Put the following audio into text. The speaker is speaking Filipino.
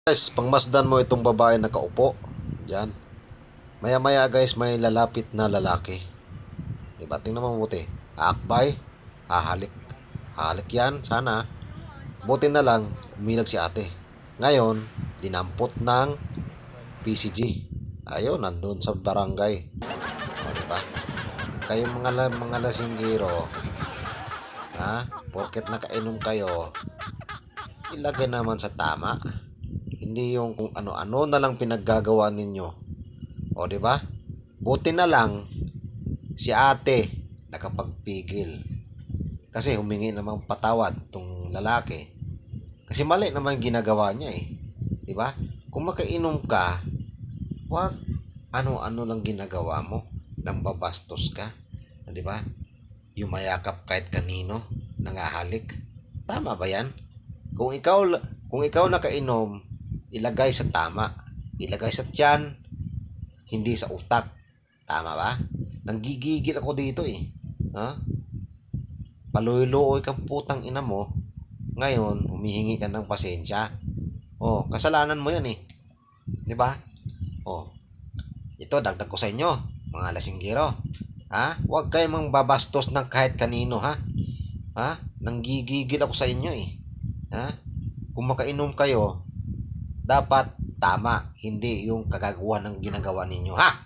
Guys, pangmasdan mo itong babae na kaupo. Diyan. Maya-maya guys, may lalapit na lalaki. Diba? Tingnan mo mabuti. Aakbay. Hahalik. Hahalik yan. Sana. Buti na lang, umilag si ate. Ngayon, dinampot ng PCG. Ayun, nandun sa barangay. O, diba? Kayong mga lasinggero, ha? Porket nakainom kayo, ilagay naman sa tama. Hindi yung kung ano-ano na lang pinaggagawa ninyo. O, di ba? Buti na lang si ate nakapagpigil. Kasi humingi namang patawad tong lalaki. Kasi mali naman yung ginagawa niya eh. Di ba? Kung makainom ka, wag ano-ano lang ginagawa mo. Nang babastos ka. Di ba? Yumayakap kahit kanino, nangahalik. Tama ba yan? Kung ikaw nakainom, ilagay sa tama. Ilagay sa tiyan, hindi sa utak. Tama ba? Nanggigigil ako dito eh. Ha? Paluy-luoy kang putang ina mo. Ngayon, humihingi ka ng pasensya. Oh, kasalanan mo yan eh. 'Di ba? Oh, ito dagdag ko sa inyo, mga lasinggero. Ha? Huwag kayong babastos ng kahit kanino, ha? Ha? Nanggigigil ako sa inyo eh. Ha? Kung makainom kayo, dapat tama, hindi yung kagagawa ng ginagawa ninyo, ha?